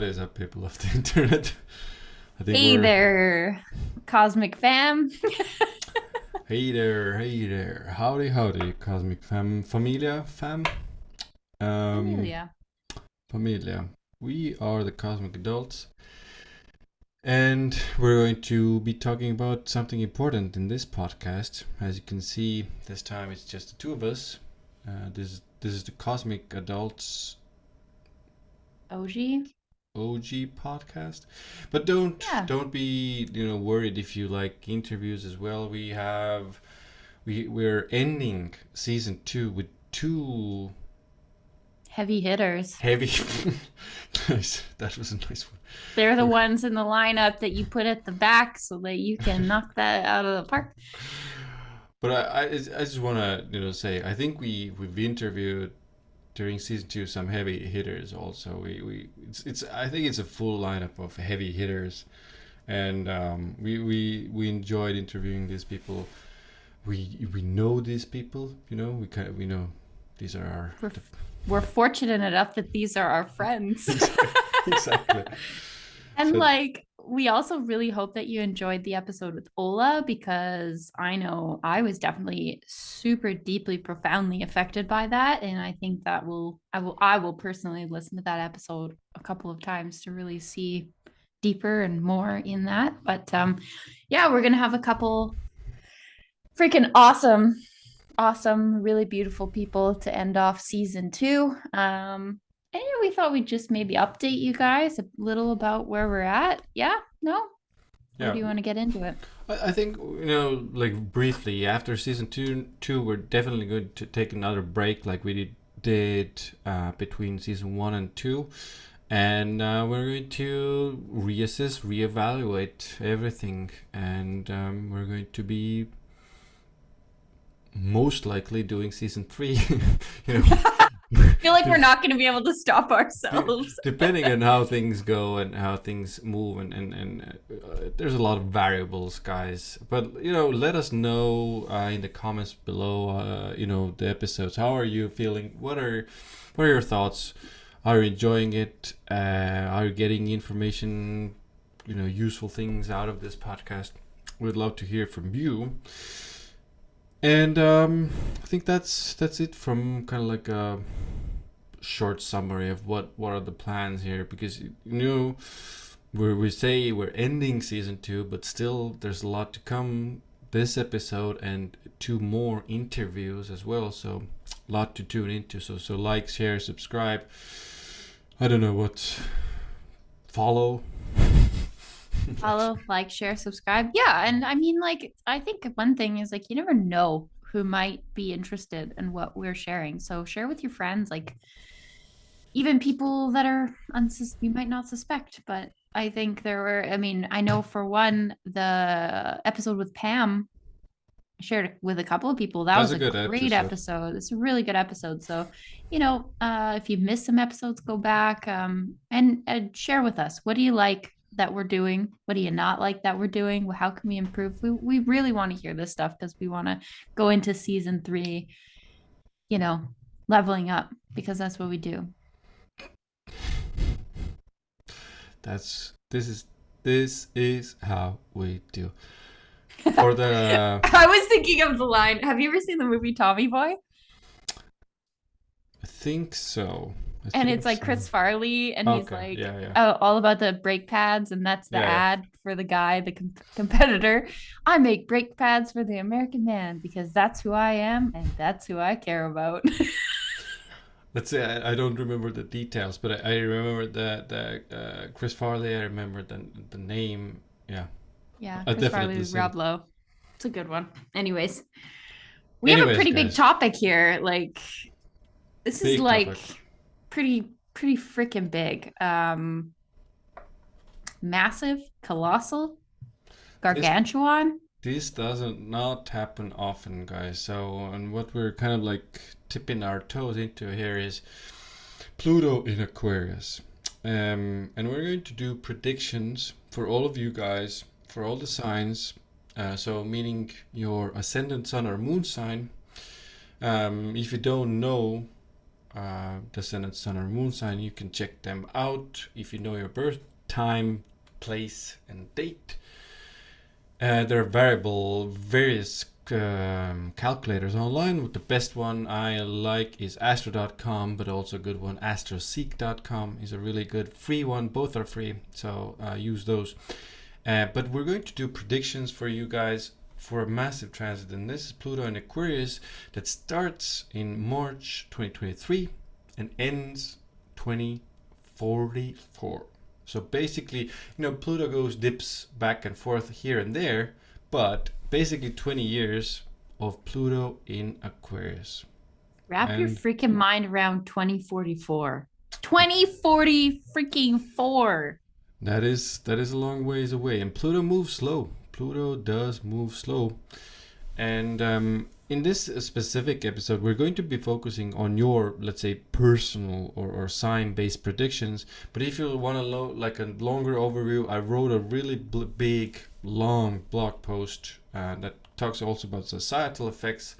What is up, people of the internet? I think Hey there, Cosmic Fam. hey there, howdy, cosmic fam, um, Amelia. familia. We are the cosmic adults, and we're going to be talking about something important in this podcast. As you can see, this time it's just the two of us. This is the Cosmic Adults OG? OG podcast. But don't Yeah. don't be worried if you like interviews as well. We're ending season 2 with two Heavy hitters. heavy. Nice, that was a nice one. They're the We're- ones in the lineup that you put at the back so that you can knock that out of the park. but I just want to say I think we've interviewed during season 2 some heavy hitters also. It's I think it's a full lineup of heavy hitters, and we enjoyed interviewing these people. We know these people, we know these are our We're, we're fortunate enough that these are our friends. exactly. And So we also really hope that you enjoyed the episode with Ola because I know I was definitely super deeply, profoundly affected by that. And I think that I will personally listen to that episode a couple of times to really see deeper and more in that. But yeah, we're gonna have a couple freaking awesome, really beautiful people to end off season 2. And yeah, we thought we'd just maybe update you guys a little about where we're at. Yeah, no? Or yeah, do you want to get into it? I think like briefly after season two, we're definitely going to take another break like we did between season 1 and 2, and we're going to reassess, reevaluate everything, and we're going to be most likely doing season 3. you know I feel like we're not going to be able to stop ourselves. depending on how things go and how things move, and there's a lot of variables, guys, but let us know in the comments below, the episodes. How are you feeling? What are your thoughts? Are you enjoying it? Are you getting information, useful things out of this podcast? We'd love to hear from you. And I think that's it from kind of like a short summary of what are the plans here, because we say we're ending season 2, but still there's a lot to come this episode and 2 more interviews as well, so a lot to tune into. So like, share, subscribe. I don't know what. Follow. Follow, like, share, subscribe. Yeah, and I mean, I think one thing is you never know who might be interested in what we're sharing. So share with your friends, even people that are you might not suspect. But I think I mean, I know for one, the episode with Pam, I shared it with a couple of people. That That's was a a good great episode. episode. It's a really good episode. So, if you've missed some episodes, go back and share with us. What do you like that we're doing? What do you not like that we're doing? How can we improve? We really want to hear this stuff because we want to go into season 3, you know, leveling up, because that's what we do. This is how we do. For the I was thinking of the line. Have you ever seen the movie Tommy Boy? I think so. I And it's think like so. Chris Farley, and he's Okay. Yeah. Yeah. all about the brake pads, and that's the Yeah. Yeah. ad for the guy, the competitor. I make brake pads for the American man because that's who I am and that's who I care about. Let's say I don't remember the details, but I remember the Chris Farley. I remember the name. Yeah, Yeah, I Chris definitely Farley, seen it. Rob Lowe. It's a good one. Anyways, we have a Anyways, pretty big guys, topic here. This is big topic. pretty freaking big. Massive, colossal, This gargantuan. this doesn't not happen often, guys. So, and what we're kind of like tipping our toes into here is Pluto in Aquarius. And we're going to do predictions for all of you guys, for all the signs. So, meaning your ascendant sun or moon sign. If you don't know, descendant, sun, or moon sign, you can check them out if you know your birth time, place, and date. There are various calculators online. The best one I like is astro.com, but also a good one, astroseek.com, is a really good free one. Both are free, so use those. But we're going to do predictions for you guys for a massive transit, and this is Pluto in Aquarius that starts in March 2023 and ends 2044. So basically, Pluto dips back and forth here and there, but basically 20 years of Pluto in Aquarius. Wrap your freaking mind around 2044. 2040 freaking 4. That is a long ways away, and Pluto moves slow. Pluto does move slow. And in this specific episode, we're going to be focusing on your, let's say, personal or sign-based predictions. But if you want to know like a longer overview, I wrote a really big, long blog post that talks also about societal effects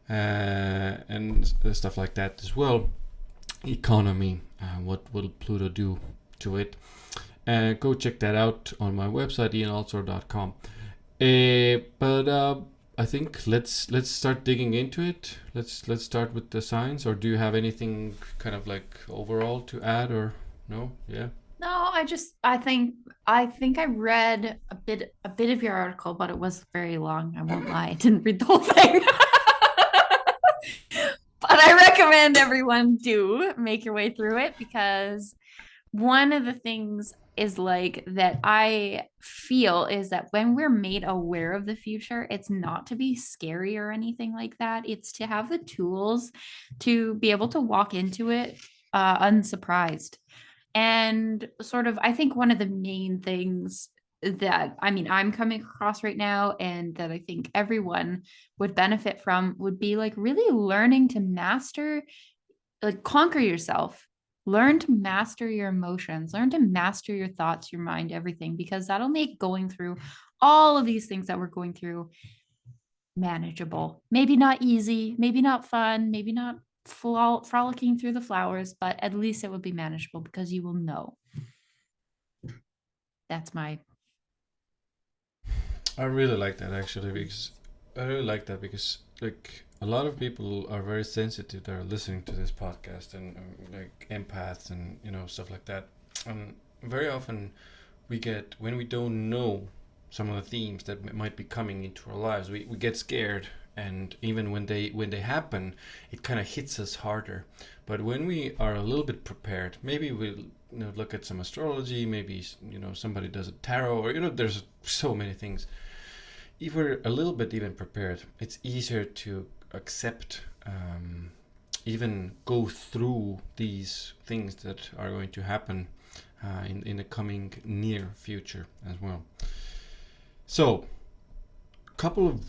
and stuff like that as well. Economy, what will Pluto do to it? Go check that out on my website, ianaltsor.com. But I think let's start digging into it. Let's start with the signs. Or do you have anything kind of like overall to add, or no? Yeah. No, I think I read a bit of your article, but it was very long. I won't lie, I didn't read the whole thing. But I recommend everyone do make your way through it, because one of the things is like that I feel is that when we're made aware of the future, it's not to be scary or anything like that. It's to have the tools to be able to walk into it unsurprised. And sort of, I think one of the main things that I'm coming across right now, and that I think everyone would benefit from, would be like really learning to master, like conquer yourself. Learn to master your emotions, learn to master your thoughts, your mind, everything, because that'll make going through all of these things that we're going through manageable. Maybe not easy, maybe not fun, maybe not frolicking through the flowers, but at least it will be manageable because you will know. That's my. I really like that actually, because like a lot of people are very sensitive that are listening to this podcast, and like empaths and stuff like that. And very often when we don't know some of the themes that might be coming into our lives, we get scared, and even when they happen, it kind of hits us harder. But when we are a little bit prepared, maybe we'll look at some astrology, maybe somebody does a tarot, or there's so many things. If we're a little bit even prepared, it's easier to accept, even go through these things that are going to happen in the coming near future as well. So, a couple of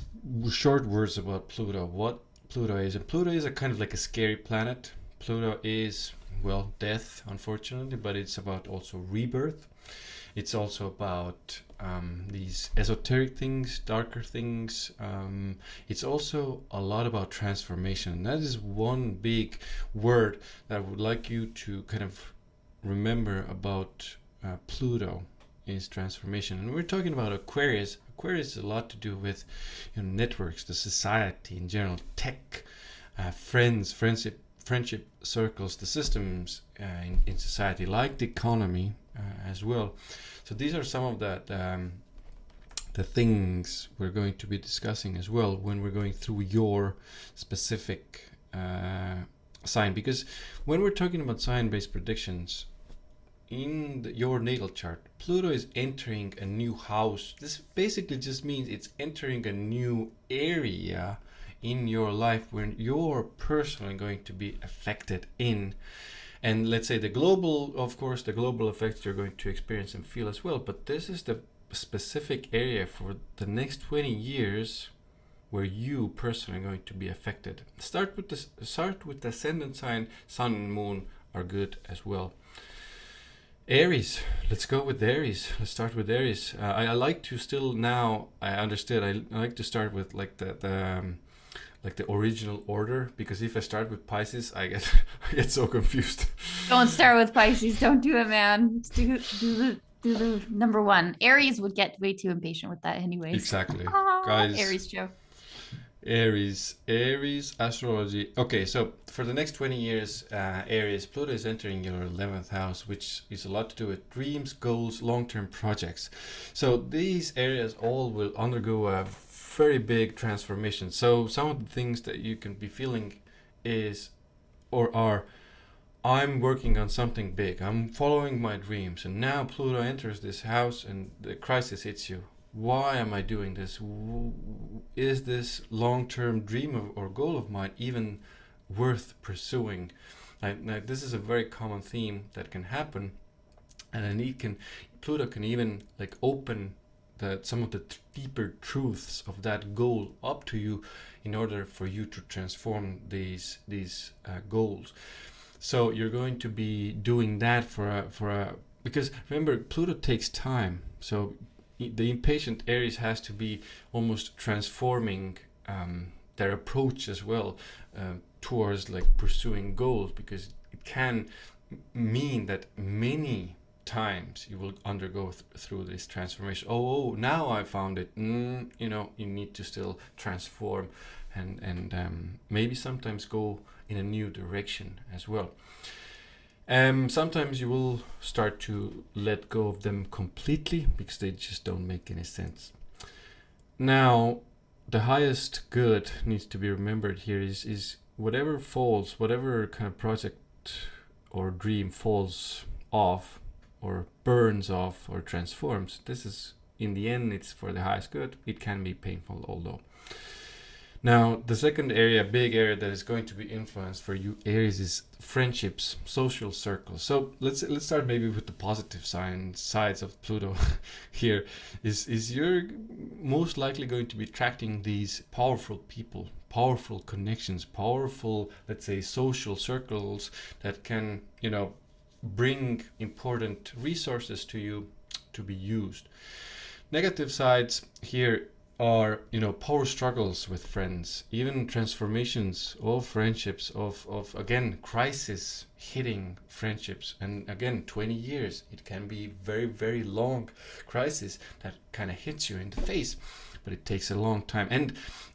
short words about Pluto. What Pluto is. And Pluto is a kind of like a scary planet. Pluto is, well, death, unfortunately, but it's about also rebirth. It's also about these esoteric things, darker things. It's also a lot about transformation. And that is one big word that I would like you to kind of remember about Pluto, is transformation. And we're talking about Aquarius. Aquarius is a lot to do with networks, the society in general, tech, friendship circles, the systems in society, like the economy as well. So these are some of the things we're going to be discussing as well when we're going through your specific sign. Because when we're talking about sign-based predictions, in your natal chart, Pluto is entering a new house. This basically just means it's entering a new area in your life where you're personally going to be affected in. And let's say the global effects you're going to experience and feel as well. But this is the specific area for the next 20 years where you personally are going to be affected. Start with the ascendant sign. Sun and moon are good as well. Aries, let's go with Aries. Let's start with Aries. I like to still now. I understood. I like to start with like the like the original order, because if I start with Pisces, I get I get so confused. Don't start with Pisces. Don't do it, man. Do the number one. Aries would get way too impatient with that, anyways. Exactly, Ah, guys. Aries joke. Aries astrology. Okay, so for the next 20 years, Aries, Pluto is entering your 11th house, which is a lot to do with dreams, goals, long-term projects. So these areas all will undergo a very big transformation. So some of the things that you can be feeling is or are, I'm working on something big. I'm following my dreams, and now Pluto enters this house, and the crisis hits you. Why am I doing this? Is this long-term dream or goal of mine even worth pursuing? Like this is a very common theme that can happen, and then Pluto can even like open some of the deeper truths of that goal up to you, in order for you to transform these goals. So you're going to be doing that because remember, Pluto takes time. So the impatient Aries has to be almost transforming their approach as well, towards like pursuing goals, because it can mean that many times you will undergo through this transformation. Now I found it. You need to still transform, and maybe sometimes go in a new direction as well. Sometimes you will start to let go of them completely, because they just don't make any sense. Now, the highest good needs to be remembered here is whatever falls, whatever kind of project or dream falls off or burns off or transforms, this is, in the end, it's for the highest good. It can be painful, although. Now, the second area, big area that is going to be influenced for you Aries, is friendships, social circles. So let's start maybe with the positive sides of Pluto. Here is you're most likely going to be attracting these powerful people, powerful connections, powerful, let's say, social circles that can, bring important resources to you to be used. Negative sides here are, power struggles with friends, even transformations of friendships, of again, crisis hitting friendships. And again, 20 years, it can be very, very long crisis that kind of hits you in the face, but it takes a long time. And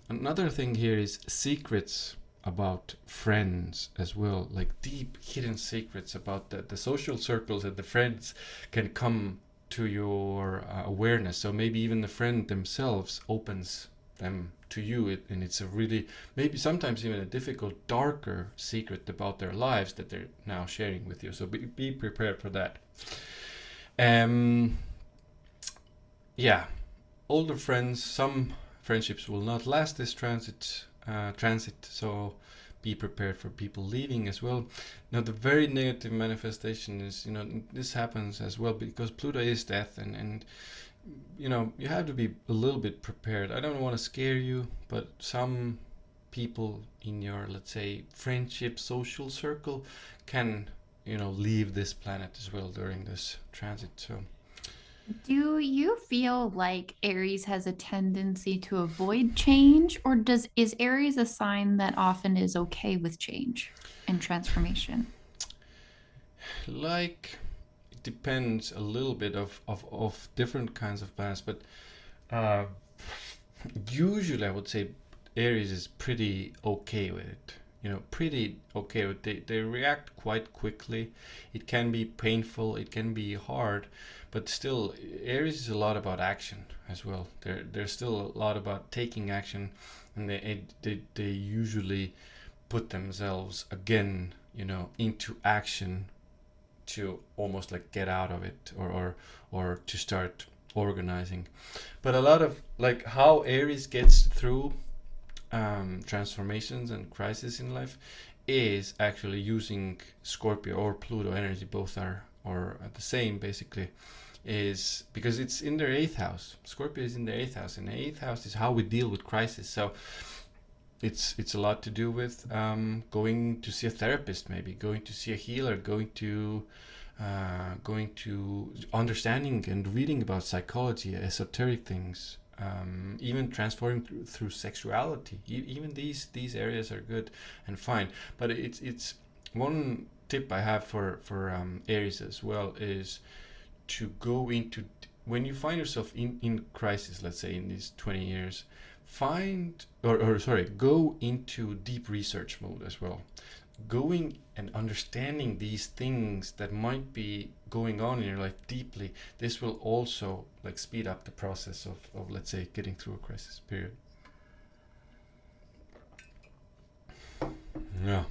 another thing here is secrets about friends as well, like deep hidden secrets about the social circles, and the friends can come to your awareness. So maybe even the friend themselves opens them to you, and it's a really, maybe sometimes even a difficult, darker secret about their lives that they're now sharing with you. So be prepared for that. Yeah, older friends, some friendships will not last this transit, so be prepared for people leaving as well. Now, the very negative manifestation is, this happens as well because Pluto is death, and you have to be a little bit prepared. I don't want to scare you, but some people in your, let's say, friendship social circle can, leave this planet as well during this transit. So Do you feel like Aries has a tendency to avoid change, or is Aries a sign that often is okay with change and transformation? like, it depends a little bit of different kinds of planets, but uh, usually I would say Aries is pretty okay with it. Pretty okay with it. They react quite quickly. It can be painful, it can be hard, but still, Aries is a lot about action as well. There's still a lot about taking action, and they usually put themselves again, into action to almost like get out of it, or to start organizing. But a lot of like how Aries gets through transformations and crisis in life is actually using Scorpio or Pluto energy. Both are the same basically, is because it's in their 8th house. Scorpio is in their 8th house, and the 8th house is how we deal with crisis. So it's a lot to do with going to see a therapist, maybe going to see a healer, going to understanding and reading about psychology, esoteric things, even transforming through sexuality. Even these areas are good and fine. But it's one tip I have for Aries as well is to go into, when you find yourself in crisis, let's say in these 20 years, find or sorry, go into deep research mode as well, going and understanding these things that might be going on in your life deeply. This will also like speed up the process of let's say getting through a crisis period. Yeah.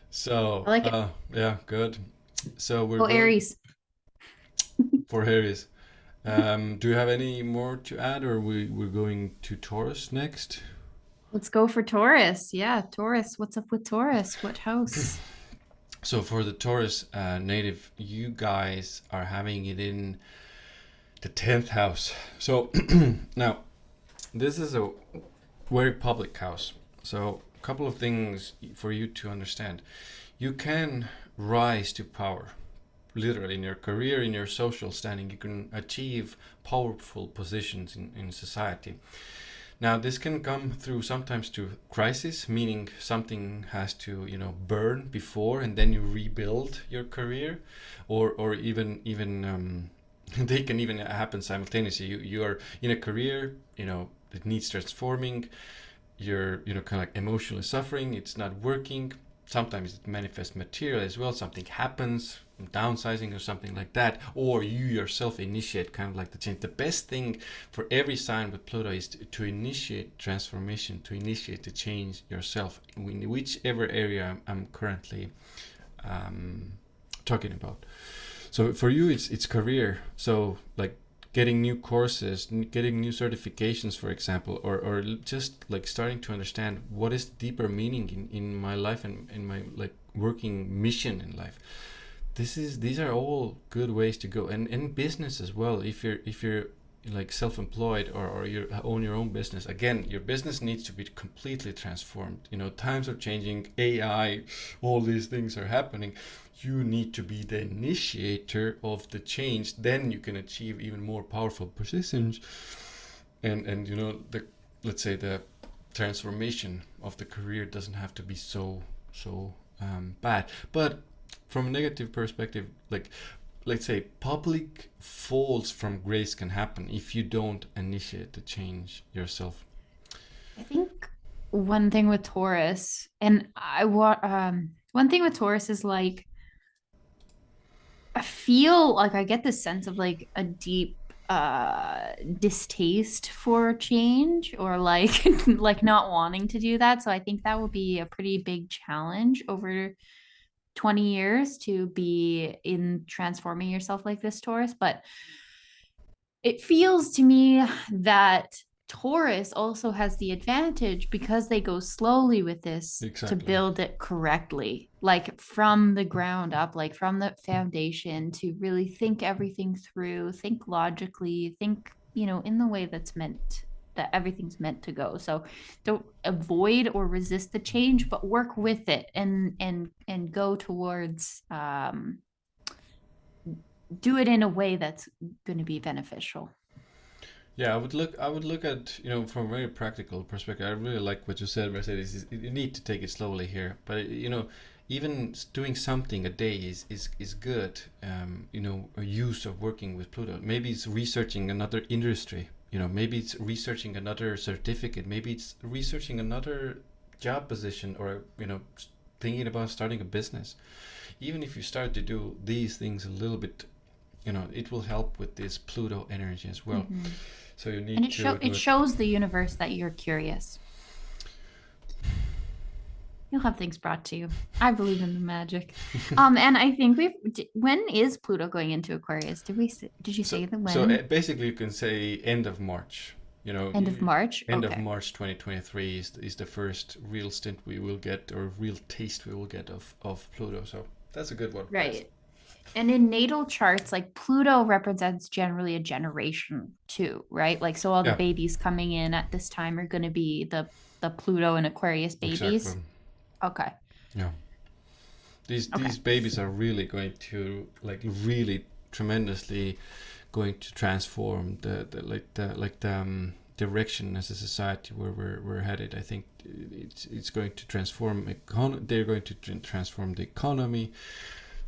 So I like it. yeah, good. So we're Oh, going Aries. for Aries. Do you have any more to add, or we're going to Taurus next? Let's go for Taurus. Yeah, Taurus. What's up with Taurus? What house? So for the Taurus native, you guys are having it in the 10th house. So now this is a very public house. So a couple of things for you to understand. You can rise to power. Literally in your career, in your social standing, you can achieve powerful positions in society. Now this can come through sometimes to crisis, meaning something has to, you know, burn before and then you rebuild your career, or even they can even happen simultaneously. You are in a career, you know, that needs transforming. You're, you know, kind of like emotionally suffering. It's not working. Sometimes it manifests material as well. Something happens, downsizing or something like that, or you yourself initiate kind of like the change. The best thing for every sign with Pluto is to initiate transformation, to initiate the change yourself in whichever area I'm currently talking about. So for you, it's career. So like getting new courses, getting new certifications, for example, or just like starting to understand what is the deeper meaning in my life and in my like working mission in life. These are all good ways to go, and in business as well. If you're like self-employed, or you own your own business, again, your business needs to be completely transformed. You know, times are changing, AI, all these things are happening. You need to be the initiator of the change, then you can achieve even more powerful positions. And you know, the, let's say the transformation of the career doesn't have to be so bad. But from a negative perspective, like let's say public falls from grace can happen if you don't initiate the change yourself. I think one thing with Taurus, and I want one thing with Taurus is like I feel like I get this sense of like a deep distaste for change, or like like not wanting to do that. So I think that will be a pretty big challenge over 20 years to be in transforming yourself like this, Taurus. But it feels to me that Taurus also has the advantage because they go slowly with this to Exactly. build it correctly, like from the ground up, like from the foundation, to really think everything through, think logically, think, you know, in the way that's meant, that everything's meant to go. So don't avoid or resist the change, but work with it and go towards do it in a way that's going to be beneficial. Yeah, I would look at, you know, from a very practical perspective. I really like what you said, Mercedes. You need to take it slowly here, but you know, even doing something a day is good. You know, a use of working with Pluto. Maybe it's researching another industry. You know, maybe it's researching another certificate. Maybe it's researching another job position, or you know, thinking about starting a business. Even if you start to do these things a little bit, you know, it will help with this Pluto energy as well. Mm-hmm. So you And need it to do it it. shows the universe that you're curious. You'll have things brought to you. I believe in the magic. And I think when is Pluto going into Aquarius? Did you So say the so when? basically, you can say end of March. You know, End of March? end of Okay. March 2023 is the first real stint we will get, or real taste we will get of Pluto. So that's a good one. Right. And in natal charts, like Pluto represents generally a generation too, right? Like so all the Yeah, babies coming in at this time are going to be the Pluto and Aquarius exactly. babies. Okay. Yeah, these Okay. these babies are really going to like really tremendously going to transform the direction as a society where we're headed. I think it's going to transform they're going to transform the economy,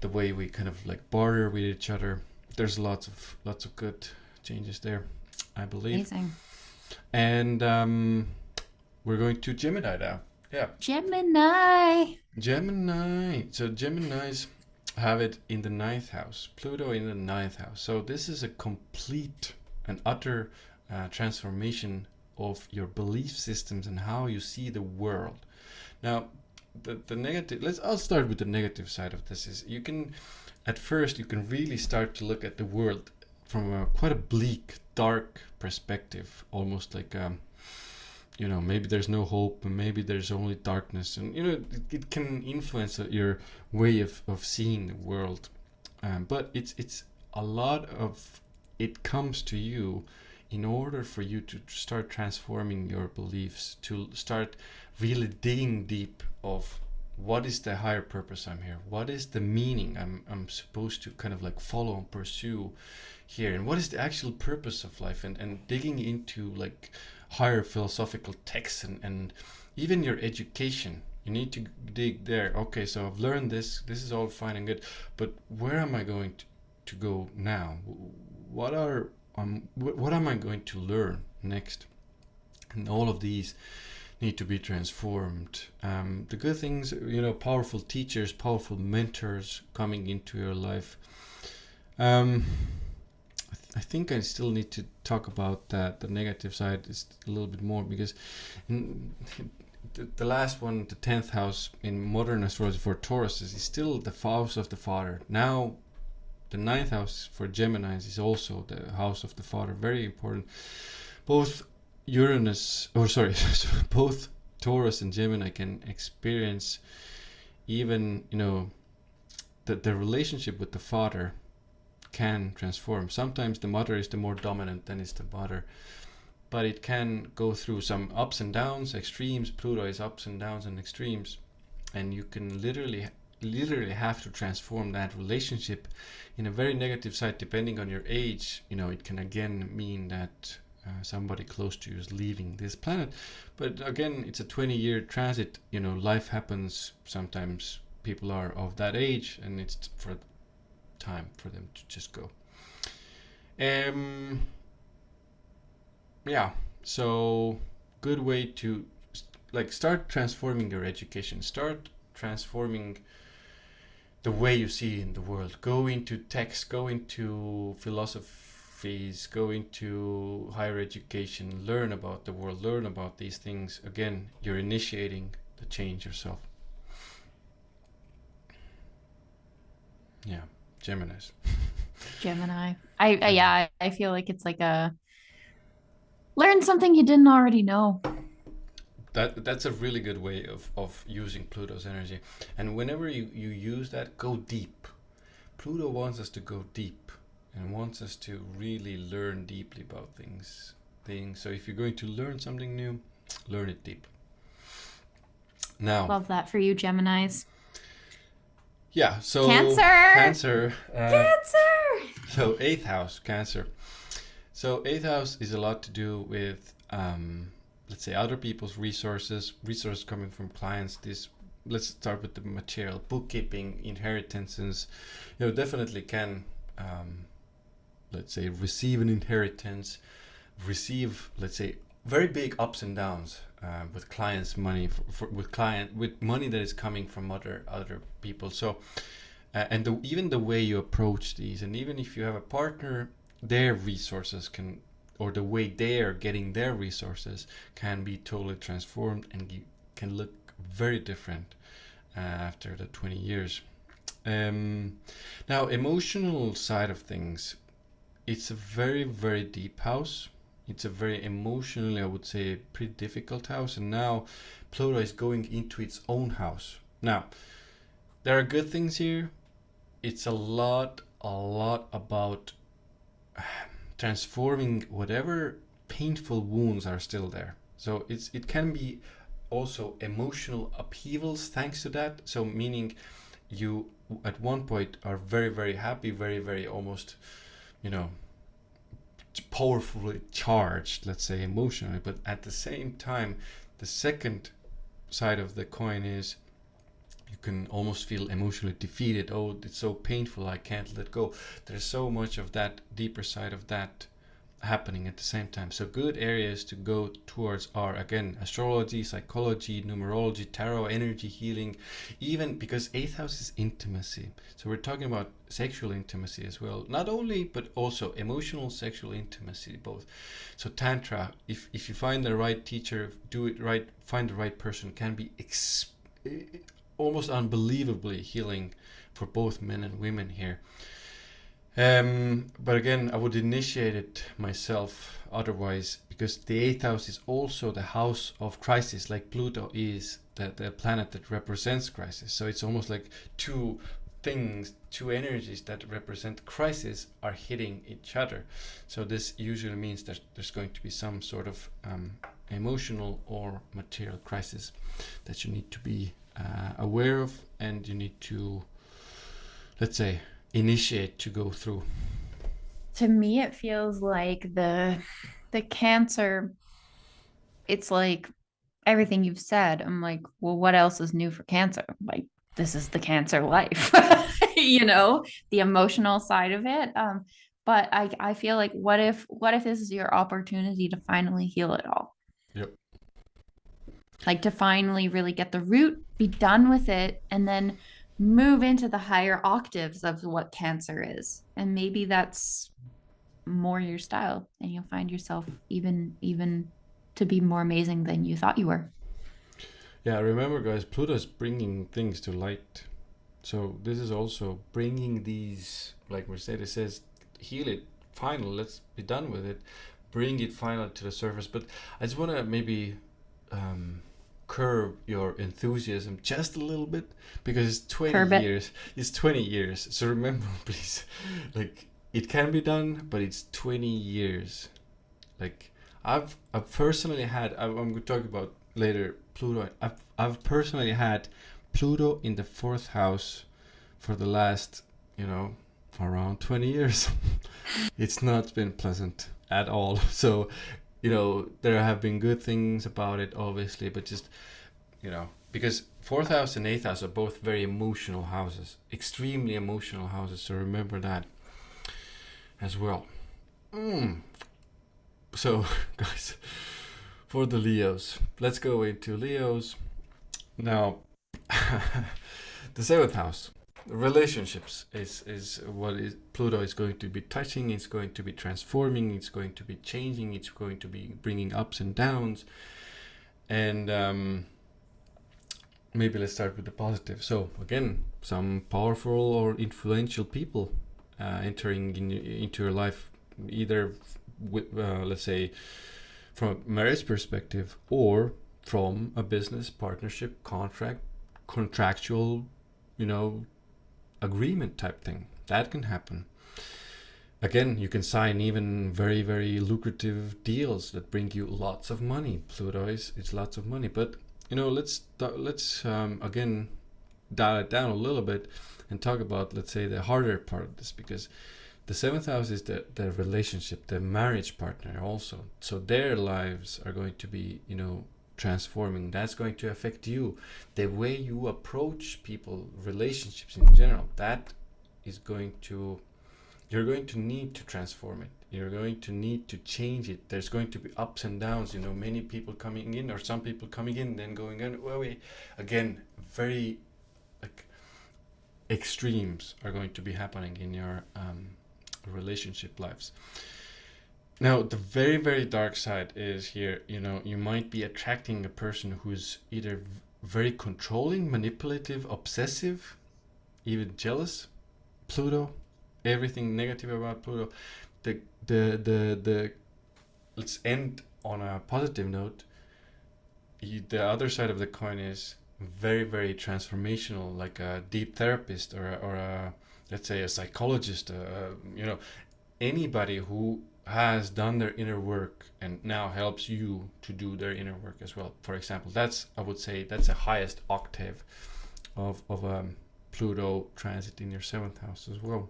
the way we kind of like barter with each other. There's lots of good changes there, I believe. Amazing. And we're going to Gemini now. Yeah. Gemini. So Geminis have it in the 9th house. Pluto in the 9th house. So this is a complete and utter transformation of your belief systems and how you see the world. Now, the negative. I'll start with the negative side of this. Is you can really start to look at the world from quite a bleak, dark perspective, almost like maybe there's no hope and maybe there's only darkness, and it can influence your way of seeing the world. But it's a lot of it comes to you in order for you to start transforming your beliefs, to start really digging deep of what is the higher purpose I'm here, what is the meaning I'm supposed to kind of like follow and pursue here, and what is the actual purpose of life, and digging into like higher philosophical texts and even your education. You need to dig there. Okay, so I've learned this is all fine and good, but where am I going to go now? What am I going to learn next? And all of these need to be transformed. The good things, powerful teachers, powerful mentors coming into your life. I think I still need to talk about that. The negative side is a little bit more, because the last one, the 10th house in modern astrology for Taurus, is still the house of the father. Now, the 9th house for Geminis is also the house of the father. Very important. Both both Taurus and Gemini can experience even, the relationship with the father can transform. Sometimes the mother is the more dominant than is the mother, but it can go through some ups and downs, extremes. Pluto is ups and downs and extremes, and you can literally have to transform that relationship in a very negative side. Depending on your age, it can again mean that somebody close to you is leaving this planet. But again, it's a 20-year transit. Life happens. Sometimes people are of that age, and it's for time for them to just go. So good way to start transforming your education, start transforming the way you see in the world. Go into text, go into philosophies, go into higher education, learn about the world, learn about these things. Again, you're initiating the change yourself. Yeah. Geminis. Gemini. I feel like it's like a learn something you didn't already know. That's a really good way of using Pluto's energy. And whenever you use that, go deep. Pluto wants us to go deep and wants us to really learn deeply about things. So if you're going to learn something new, learn it deep. Now, love that for you, Geminis. Yeah, so Cancer. So 8th house, Cancer. So 8th house is a lot to do with, let's say, other people's resources coming from clients. Let's start with the material, bookkeeping, inheritances. Definitely can, let's say, receive an inheritance, let's say, very big ups and downs with clients' money, with money that is coming from other people. So, and even the way you approach these, and even if you have a partner, their resources or the way they are getting their resources can be totally transformed and can look very different after the 20 years. Now, emotional side of things, it's a very, very deep house. It's a very emotionally, I would say, pretty difficult house. And now Pluto is going into its own house. Now, there are good things here. It's a lot about transforming whatever painful wounds are still there. So it can be also emotional upheavals thanks to that. So meaning you at one point are very, very happy, very, very almost, powerfully charged, let's say emotionally, but at the same time, the second side of the coin is you can almost feel emotionally defeated. Oh, it's so painful, I can't let go. There's so much of that deeper side of that happening at the same time. So good areas to go towards are, again, astrology, psychology, numerology, tarot, energy healing, even because eighth house is intimacy. So we're talking about sexual intimacy as well, not only but also emotional sexual intimacy, both. So tantra, if you find the right teacher, do it right, find the right person, can be almost unbelievably healing for both men and women here. But again, I would initiate it myself otherwise, because the eighth house is also the house of crisis, like Pluto is the planet that represents crisis. So it's almost like two things, two energies that represent crisis are hitting each other. So this usually means that there's going to be some sort of emotional or material crisis that you need to be aware of, and you need to, let's say, initiate to go through. To me, it feels like the Cancer, it's like everything you've said. I'm like, well, what else is new for Cancer? Like, this is the Cancer life, you know, the emotional side of it. But I feel like what if this is your opportunity to finally heal it all? Yep. Like to finally really get the root, be done with it, and then move into the higher octaves of what Cancer is. And maybe that's more your style, and you'll find yourself even to be more amazing than you thought you were. Yeah, remember, guys, Pluto is bringing things to light. So this is also bringing these, like Mercedes says, heal it, final, let's be done with it, bring it final to the surface. But I just want to maybe curb your enthusiasm just a little bit, because it's 20 Curb it. years. It's 20 years. So remember, please, like, it can be done, but it's 20 years. Like, I've personally had, I'm going to talk about later Pluto. I've personally had Pluto in the fourth house for the last, around 20 years. It's not been pleasant at all. So, there have been good things about it, obviously, but just, because fourth house and eighth house are both very emotional houses, extremely emotional houses. So remember that as well. So, guys, for the Leos, let's go into Leos. Now, the seventh house, relationships, is what is Pluto is going to be touching. It's going to be transforming. It's going to be changing. It's going to be bringing ups and downs. And maybe let's start with the positive. So again, some powerful or influential people entering into your life, either with, let's say, from a marriage perspective, or from a business partnership, contractual, agreement type thing. That can happen. Again, you can sign even very, very lucrative deals that bring you lots of money. Pluto it's lots of money. But let's again dial it down a little bit and talk about, let's say, the harder part of this, because the seventh house is the relationship, the marriage partner also. So their lives are going to be, transforming. That's going to affect you. The way you approach people, relationships in general, that is going to, you're going to need to transform it. You're going to need to change it. There's going to be ups and downs, many people coming in, or some people coming in, then going away. Again, very like extremes are going to be happening in your relationship lives. Now, the very, very dark side is here. You might be attracting a person who's either very controlling, manipulative, obsessive, even jealous. Pluto, everything negative about Pluto. The let's end on a positive note. The other side of the coin is very, very transformational, like a deep therapist, or a, let's say, a psychologist. Anybody who has done their inner work and now helps you to do their inner work as well. For example, I would say that's the highest octave of Pluto transit in your seventh house as well.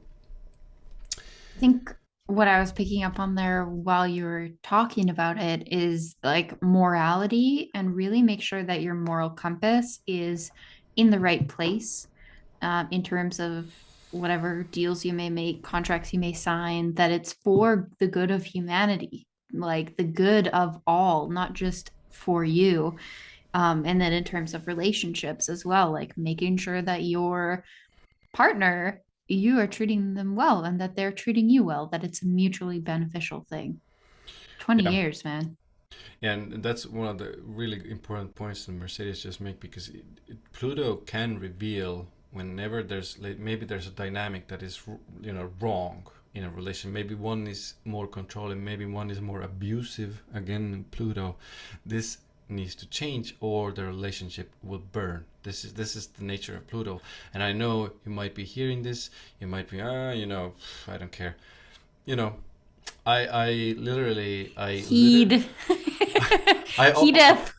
I think what I was picking up on there while you were talking about it is like morality, and really make sure that your moral compass is in the right place, in terms of whatever deals you may make, contracts you may sign, that it's for the good of humanity, like the good of all, not just for you. And then in terms of relationships as well, like making sure that your partner, you are treating them well and that they're treating you well, that it's a mutually beneficial thing. 20 Yeah. years, man. And that's one of the really important points that Mercedes just make, because Pluto can reveal whenever there's like, maybe there's a dynamic that is wrong in a relation. Maybe one is more controlling, maybe one is more abusive. Again, Pluto, this needs to change, or the relationship will burn. This is the nature of Pluto. And I know you might be hearing this, you might be I don't care. You know, I literally I literally Heed. I, Heedeth.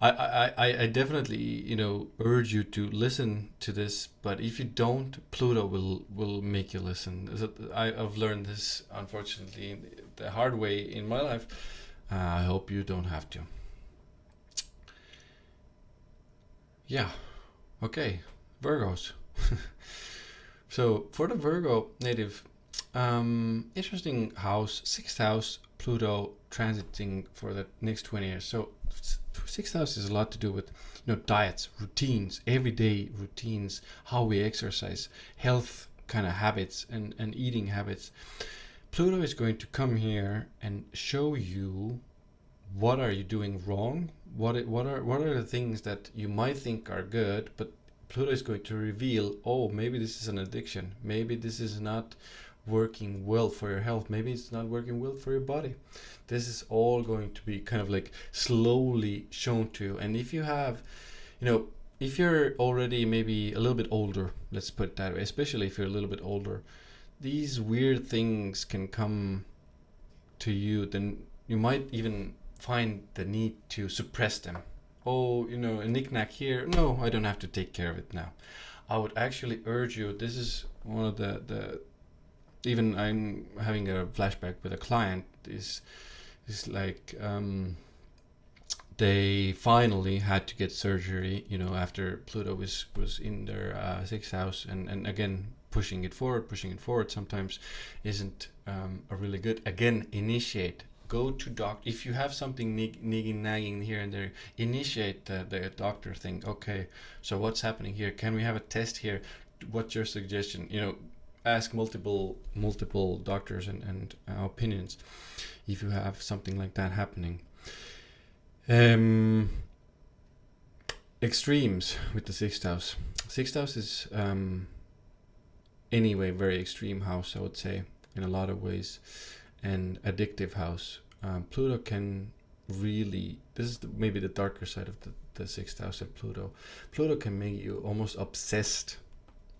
I definitely urge you to listen to this, but if you don't, Pluto will make you listen. I've learned this unfortunately the hard way in my life. I hope you don't have to. Yeah. Okay. Virgos. So for the Virgo native, interesting house, sixth house, Pluto transiting for the next 20 years. So sixth house is a lot to do with diets, routines, everyday routines, how we exercise, health kind of habits, and eating habits. Pluto is going to come here and show you what are you doing wrong, what are the things that you might think are good, but Pluto is going to reveal, oh, maybe this is an addiction, maybe this is not working well for your health, maybe it's not working well for your body. This is all going to be kind of like slowly shown to you. And if you have, if you're already maybe a little bit older, let's put it that way, especially if you're a little bit older, these weird things can come to you, then you might even find the need to suppress them. Oh, a knickknack here. No, I don't have to take care of it now. I would actually urge you. This is one of the even I'm having a flashback with a client. Is like they finally had to get surgery. After Pluto was in their sixth house, and again pushing it forward sometimes isn't a really good. Again, initiate, go to doctor if you have something nagging here and there. Initiate the doctor thing. Okay, so what's happening here? Can we have a test here? What's your suggestion? Ask multiple doctors and opinions if you have something like that happening. Extremes with the sixth house. Sixth house is anyway very extreme house, I would say, in a lot of ways, and addictive house. Pluto can really, this is maybe the darker side of the sixth house of Pluto. Pluto can make you almost obsessed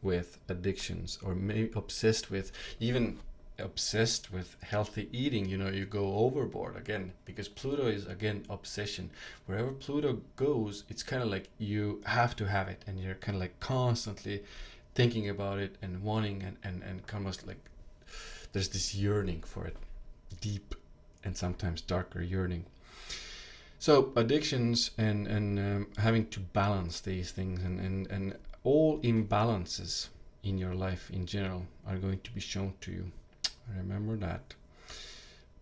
with addictions, or maybe obsessed with healthy eating. You go overboard again, because Pluto is again obsession. Wherever Pluto goes, it's kind of like you have to have it, and you're kind of like constantly thinking about it and wanting, and almost like there's this yearning for it, deep and sometimes darker yearning. So addictions and having to balance these things, and all imbalances in your life in general are going to be shown to you. Remember that.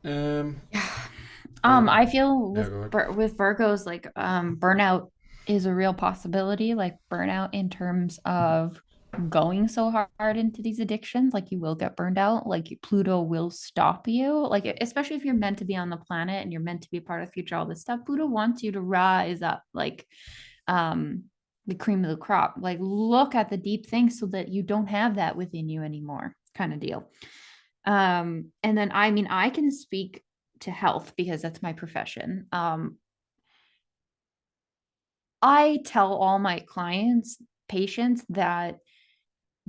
Yeah. Well, I feel yeah, with go ahead. with Virgos, like burnout is a real possibility, like burnout in terms of going so hard into these addictions. Like you will get burned out, like Pluto will stop you, like especially if you're meant to be on the planet and you're meant to be a part of the future, all this stuff. Pluto wants you to rise up, like um the cream of the crop, like look at the deep things so that you don't have that within you anymore, kind of deal. And then I mean, I can speak to health because that's my profession. I tell all my clients, patients, that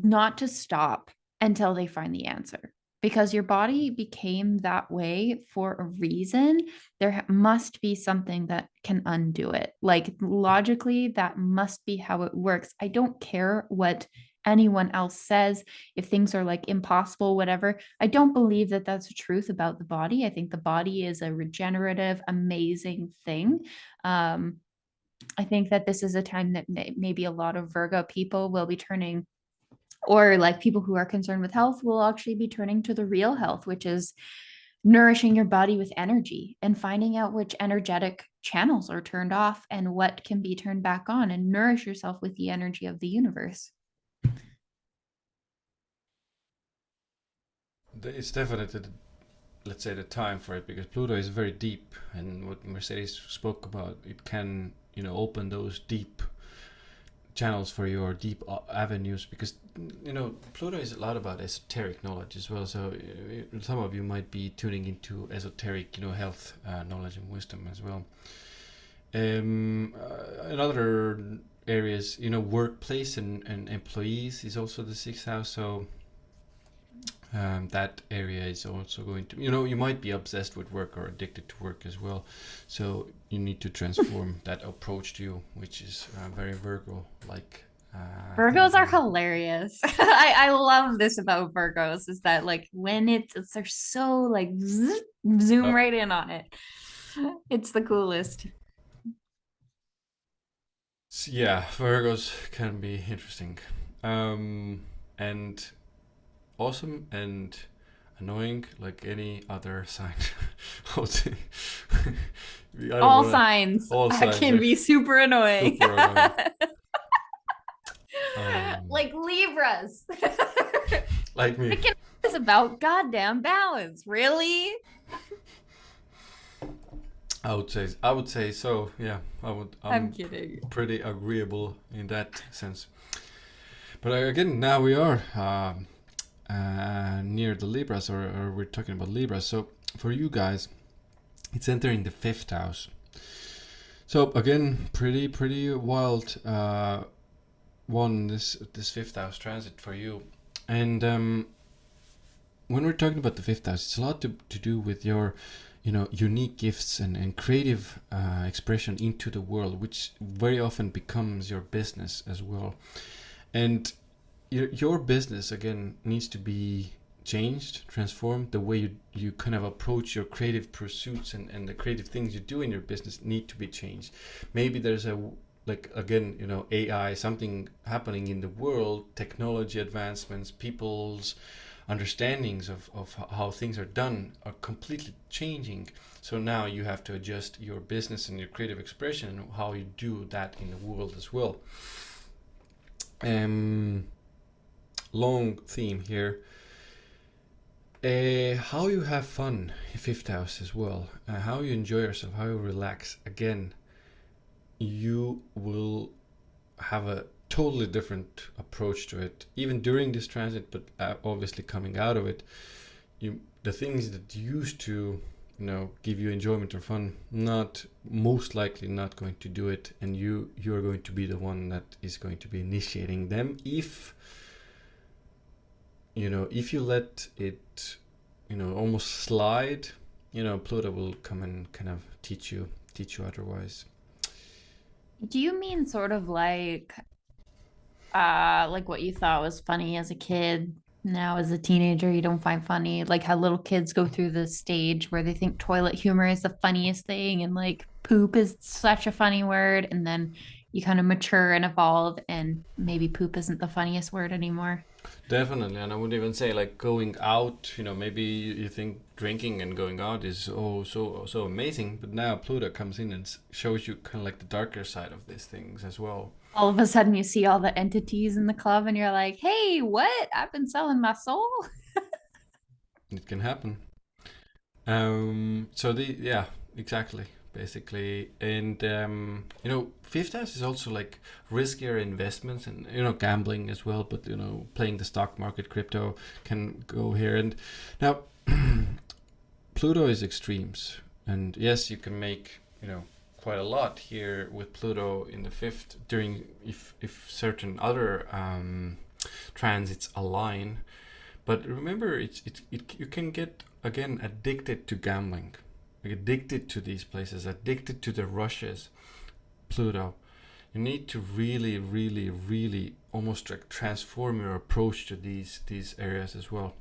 not to stop until they find the answer, because your body became that way for a reason. There must be something that can undo it. Like logically, that must be how it works. I don't care what anyone else says, if things are like impossible, whatever. I don't believe that that's the truth about the body. I think the body is a regenerative, amazing thing. I think that this is a time that maybe a lot of Virgo people will be turning, or like people who are concerned with health will actually be turning to the real health, which is nourishing your body with energy and finding out which energetic channels are turned off and what can be turned back on, and nourish yourself with the energy of the universe. It's definitely, let's say, the time for it, because Pluto is very deep, and what Mercedes spoke about, it can, open those deep channels for you, or deep avenues, because Pluto is a lot about esoteric knowledge as well. So some of you might be tuning into esoteric, health knowledge and wisdom as well. In other areas, workplace and employees is also the sixth house. So that area is also going to, you might be obsessed with work or addicted to work as well. So you need to transform that approach to you, which is very Virgo like. Virgos are hilarious. I love this about Virgos, is that like when they're so like zoom right in on it. It's the coolest. Yeah, Virgos can be interesting, and awesome and annoying, like any other sign. I would say. All signs all signs can be super annoying. super annoying. Like Libras. Like me. It's about goddamn balance. Really? I would say so. Yeah, I'm kidding. Pretty agreeable in that sense. But again, now we are near the Libras, or we're talking about Libras. So for you guys, it's entering the fifth house. So again, pretty wild one, this fifth house transit for you. And when we're talking about the fifth house, it's a lot to do with your unique gifts and creative expression into the world, which very often becomes your business as well. And your business, again, needs to be changed, transformed. The way you kind of approach your creative pursuits and the creative things you do in your business need to be changed. Maybe there's AI, something happening in the world, technology advancements, people's understandings of how things are done are completely changing. So now you have to adjust your business and your creative expression and how you do that in the world as well. Long theme here. How you have fun, fifth house as well. How you enjoy yourself, how you relax. Again, you will have a totally different approach to it, even during this transit, but obviously coming out of it, the things that used to give you enjoyment or fun, most likely not going to do it, and you're going to be the one that is going to be initiating them. If you let it almost slide, Pluto will come and kind of teach you otherwise. Do you mean sort of like what you thought was funny as a kid, now as a teenager you don't find funny? Like how little kids go through the stage where they think toilet humor is the funniest thing, and like poop is such a funny word, and then you kind of mature and evolve, and maybe poop isn't the funniest word anymore. Definitely, and I would even say like going out. Maybe you think drinking and going out is so amazing, but now Pluto comes in and shows you kind of like the darker side of these things as well. All of a sudden you see all the entities in the club and you're like, hey, what? I've been selling my soul. It can happen. Yeah, exactly, basically. And fifth house is also like riskier investments and gambling as well, but playing the stock market, crypto can go here. And now Pluto is extremes, and yes, you can make quite a lot here with Pluto in the fifth during if certain other transits align. But remember, you can get again addicted to gambling, like addicted to these places, addicted to the rushes. Pluto, you need to really, really, really almost like transform your approach to these areas as well.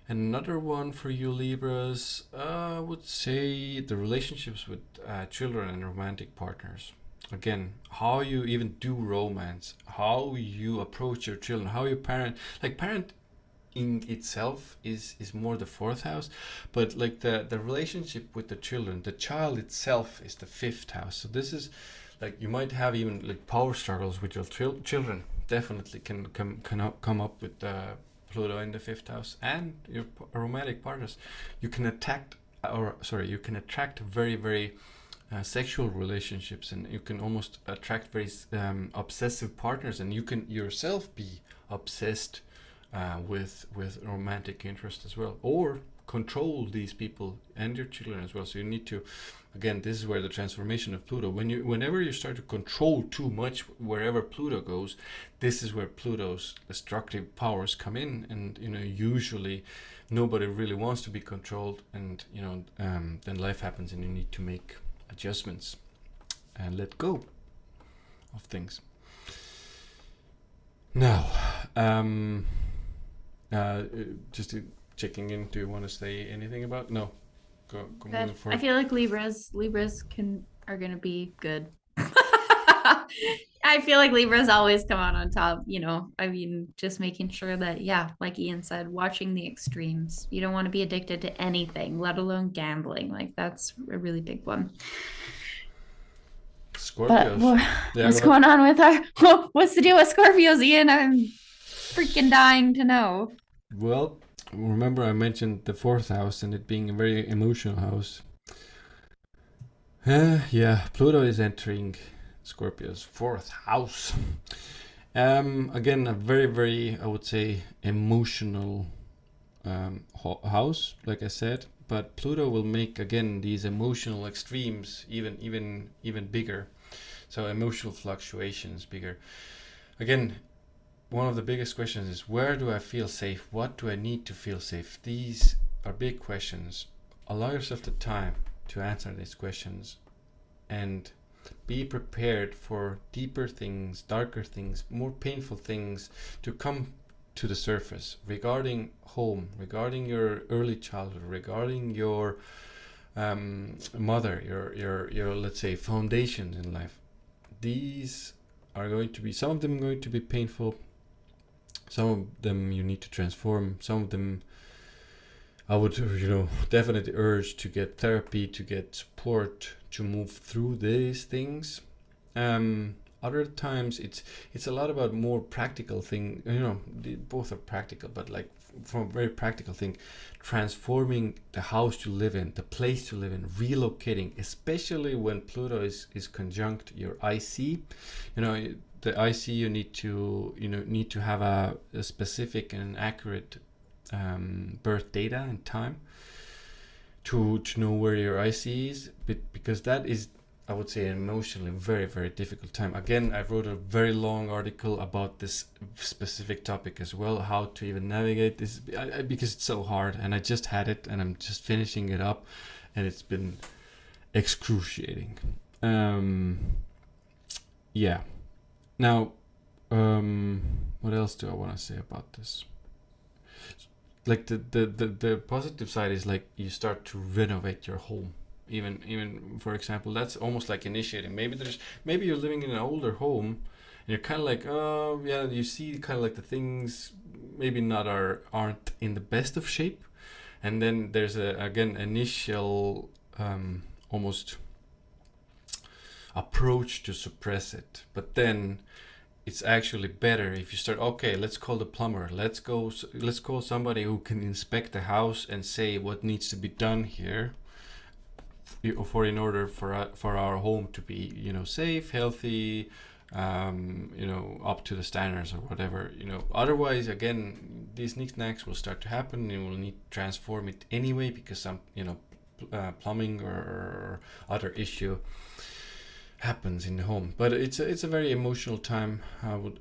Another one for you Libras, I would say the relationships with children and romantic partners. Again, how you even do romance, how you approach your children, how you parent. Like parent in itself is more the fourth house, but like the relationship with the children, the child itself is the fifth house. So this is like you might have even like power struggles with your children. Definitely can come up with Pluto in the fifth house, and your romantic partners. You can you can attract very, very sexual relationships, and you can almost attract very obsessive partners, and you can yourself be obsessed with romantic interest as well, or control these people and your children as well. So you need to, again, this is where the transformation of Pluto, whenever you start to control too much wherever Pluto goes, this is where Pluto's destructive powers come in. And usually nobody really wants to be controlled, and then life happens and you need to make adjustments and let go of things. Now just checking in, do you want to say anything about? No, go moving forward. I feel like Libras are gonna be good. I feel like Libras always come out on top, I mean, just making sure that, yeah, like Ian said, watching the extremes. You don't want to be addicted to anything, let alone gambling. Like that's a really big one. Scorpios. What's going on with what's the deal with Scorpios, Ian? I'm freaking dying to know. Well, remember I mentioned the fourth house and it being a very emotional house. Yeah, Pluto is entering Scorpio's fourth house. Again, a very, very, I would say, emotional house, like I said. But Pluto will make, again, these emotional extremes even bigger. So emotional fluctuations bigger. Again, one of the biggest questions is, where do I feel safe? What do I need to feel safe? These are big questions. Allow yourself the time to answer these questions and be prepared for deeper things, darker things, more painful things to come to the surface regarding home, regarding your early childhood, regarding your mother, your let's say foundations in life. These are going to be, some of them are going to be painful, some of them you need to transform, some of them I would definitely urge to get therapy, to get support, to move through these things. Other times it's a lot about more practical thing. Both are practical, but like from a very practical thing, transforming the house you live in, the place to live in, relocating, especially when Pluto is conjunct your IC. The IC, you need to have a specific and accurate birth data and time to know where your IC is, because that is, I would say, an emotionally very, very difficult time. Again, I wrote a very long article about this specific topic as well, how to even navigate this, because it's so hard, and I just had it and I'm just finishing it up, and it's been excruciating. Yeah. Now, what else do I want to say about this? Like the positive side is like you start to renovate your home. Even for example, that's almost like initiating. Maybe you're living in an older home and you're kind of like, oh yeah, you see kind of like the things maybe aren't in the best of shape, and then there's again initial almost approach to suppress it, but then it's actually better if you start, okay, let's call the plumber, let's call somebody who can inspect the house and say what needs to be done here in order for our home to be safe, healthy, up to the standards or whatever. Otherwise, again, these knickknacks will start to happen and you will need to transform it anyway, because some plumbing or other issue happens in the home. But it's a very emotional time. I would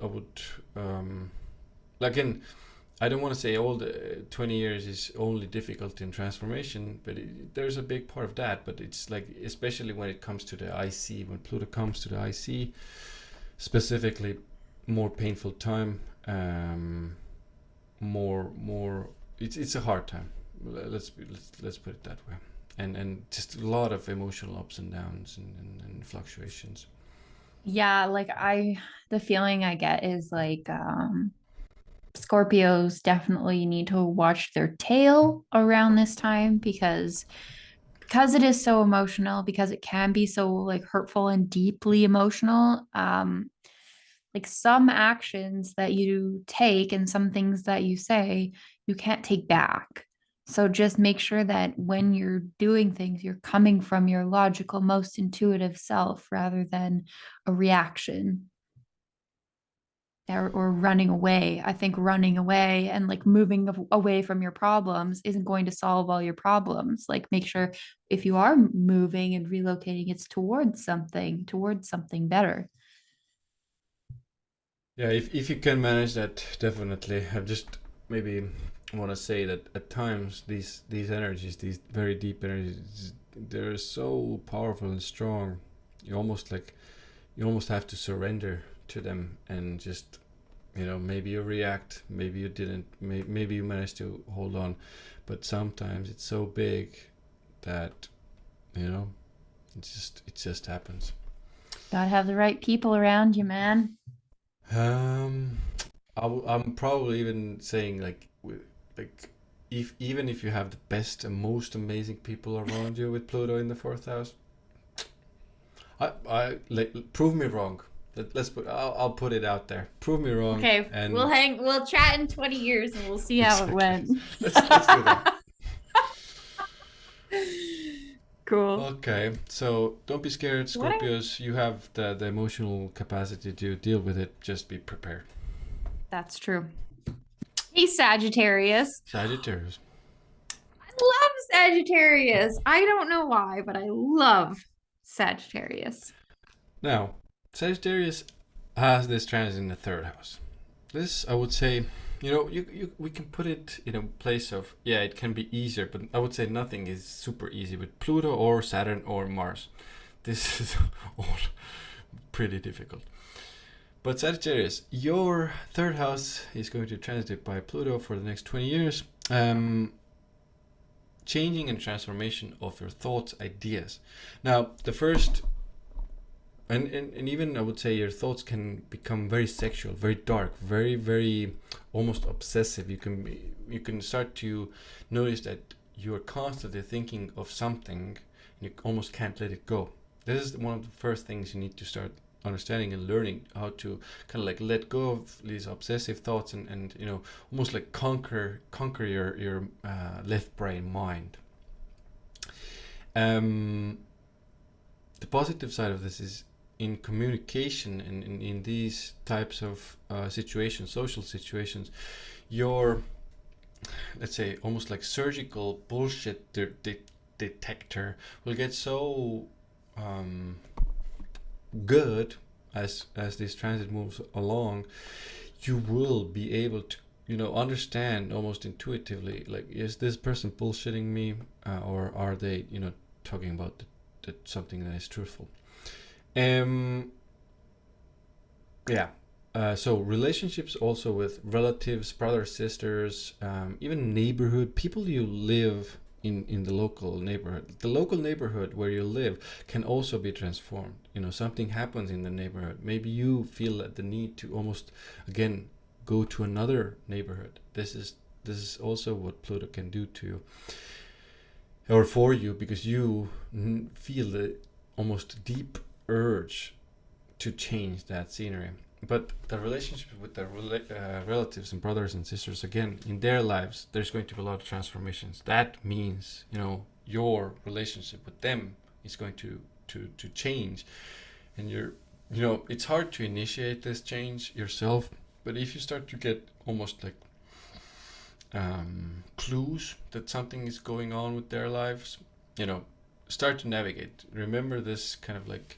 again, I don't want to say all the 20 years is only difficulty and transformation, but there's a big part of that. But it's like, especially when it comes to the IC, when Pluto comes to the IC, specifically, more painful time, more. It's a hard time. Let's put it that way, and just a lot of emotional ups and downs and fluctuations. Yeah, like the feeling I get is like Scorpios definitely need to watch their tail around this time because it is so emotional, because it can be so like hurtful and deeply emotional. Like some actions that you take and some things that you say, you can't take back. So just make sure that when you're doing things, you're coming from your logical, most intuitive self rather than a reaction or running away. I think running away and like moving away from your problems isn't going to solve all your problems. Like make sure if you are moving and relocating, it's towards something better. Yeah, if you can manage that, definitely. I just maybe want to say that at times these energies, these very deep energies, they're so powerful and strong. You almost like you almost have to surrender to them and just, maybe you react, maybe you didn't, maybe you managed to hold on, but sometimes it's so big that you know it just happens. Gotta have the right people around you, man. Um, I'm probably even saying like like if even if you have the best and most amazing people around you with Pluto in the fourth house, I like prove me wrong. Let's put I'll put it out there. Prove me wrong, Okay, and we'll chat in 20 years and we'll see how it exactly. went. Let's do that. Cool. Okay, so don't be scared, What are Scorpios. You have the emotional capacity to deal with it. Just be prepared. That's true. Hey, Sagittarius. Sagittarius. I love Sagittarius. I don't know why, but I love Sagittarius. Now, Sagittarius has this transit in the third house. This, I would say, we can put it in a place of, yeah, it can be easier, but I would say nothing is super easy with Pluto or Saturn or Mars. This is all pretty difficult. But Sagittarius, your third house is going to transit by Pluto for the next 20 years. Changing and transformation of your thoughts, ideas. Now, the first and even I would say your thoughts can become very sexual, very dark, very very almost obsessive. You can start to notice that you're constantly thinking of something and you almost can't let it go. This is one of the first things you need to start understanding and learning how to kind of like let go of these obsessive thoughts and almost like conquer your left brain mind. um the positive side of this is in communication and in these types of situations, social situations, your, let's say, almost like surgical bullshit detector will get so um, good as this transit moves along. You will be able to understand almost intuitively, like, is this person bullshitting me, or are they talking about something that is truthful. um yeah. So relationships also with relatives, brothers, sisters, even neighborhood people you live in the local neighborhood. The local neighborhood where you live can also be transformed. Something happens in the neighborhood. Maybe you feel the need to almost again go to another neighborhood. This is also what Pluto can do to you or for you, because you feel the almost deep urge to change that scenery. But the relationship with the relatives and brothers and sisters, again, in their lives, there's going to be a lot of transformations. That means, your relationship with them is going to change. And it's hard to initiate this change yourself. But if you start to get almost like clues that something is going on with their lives, start to navigate. Remember this kind of like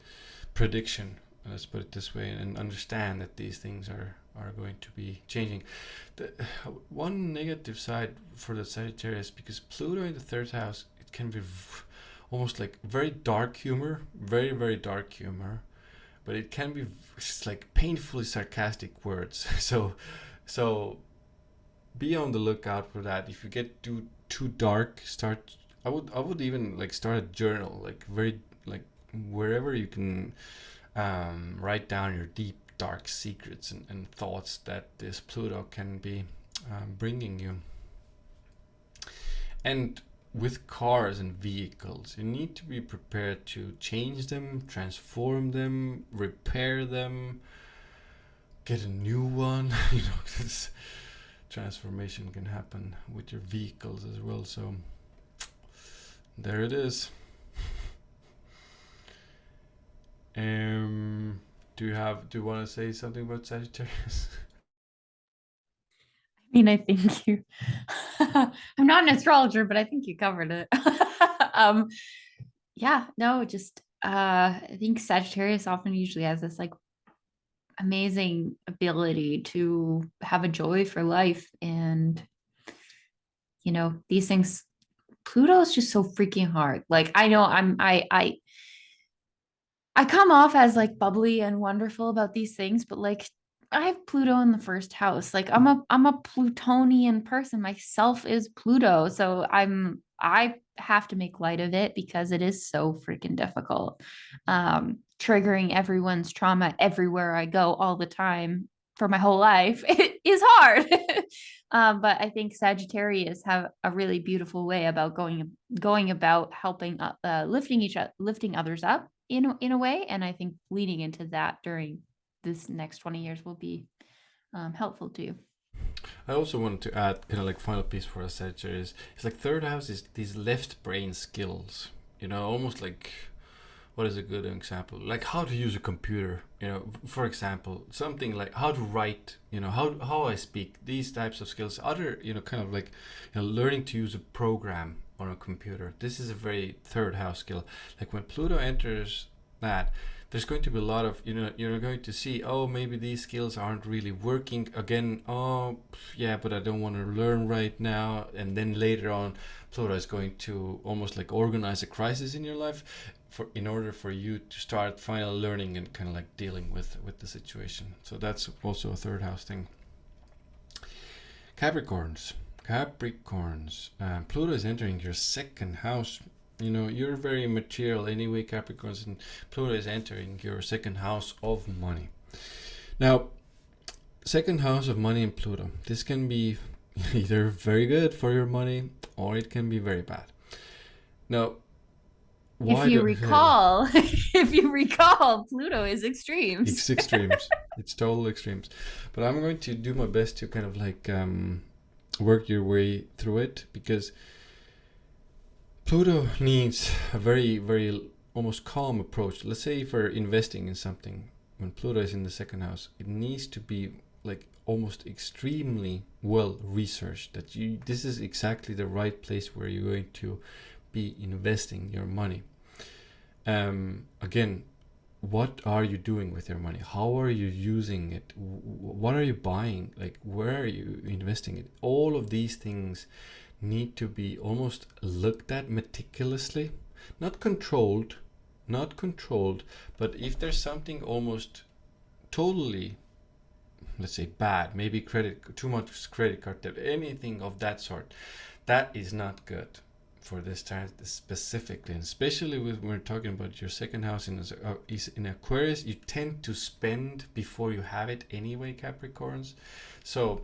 prediction let's put it this way, and understand that these things are going to be changing. The one negative side for the Sagittarius, because Pluto in the third house, it can be almost like very dark humor, very very dark humor, but it can be just like painfully sarcastic words. So be on the lookout for that. If you get too dark, start. I would even like start a journal, like very like wherever you can write down your deep dark secrets and thoughts that this Pluto can be bringing you. And with cars and vehicles, you need to be prepared to change them, transform them, repair them, get a new one. This transformation can happen with your vehicles as well. So there it is. Do you want to say something about Sagittarius? I mean, I think you, I'm not an astrologer, but I think you covered it. um, yeah, no, just, I think Sagittarius often usually has this like amazing ability to have a joy for life. And, these things, Pluto is just so freaking hard. Like, I know I come off as like bubbly and wonderful about these things, but like I have Pluto in the first house. Like I'm a Plutonian person. Myself is Pluto. So I have to make light of it because it is so freaking difficult. Triggering everyone's trauma everywhere I go all the time for my whole life. It is hard. But I think Sagittarius have a really beautiful way about going about helping lifting others up in a way, and I think leading into that during this next 20 years will be helpful to you. I also wanted to add kind of like final piece for a Sagittarius. It's like third house is these left brain skills. Almost like what is a good example? Like how to use a computer. For example, something like how to write. How I speak. These types of skills. Other kind of like learning to use a program on a computer. This is a very third house skill. Like when Pluto enters that, there's going to be a lot of you're going to see, oh, maybe these skills aren't really working again. Oh yeah, but I don't want to learn right now. And then later on, Pluto is going to almost like organize a crisis in your life in order for you to start finally learning and kind of like dealing with the situation. So that's also a third house thing. Capricorns, Pluto is entering your second house. You're very material anyway, Capricorns, and Pluto is entering your second house of money. Now, second house of money in Pluto, this can be either very good for your money or it can be very bad. Now, if you recall, Pluto is extremes. It's extremes. It's total extremes. But I'm going to do my best to kind of like work your way through it, because Pluto needs a very, very almost calm approach. Let's say if we're investing in something, when Pluto is in the second house, it needs to be like almost extremely well researched, that this is exactly the right place where you're going to be investing your money. Again, what are you doing with your money? How are you using it? What are you buying? Like, where are you investing it? All of these things need to be almost looked at meticulously, not controlled, but if there's something almost totally, let's say, bad, maybe too much credit card debt, anything of that sort, that is not good for this time specifically, and especially when we're talking about your second house is in Aquarius. You tend to spend before you have it anyway, Capricorns. So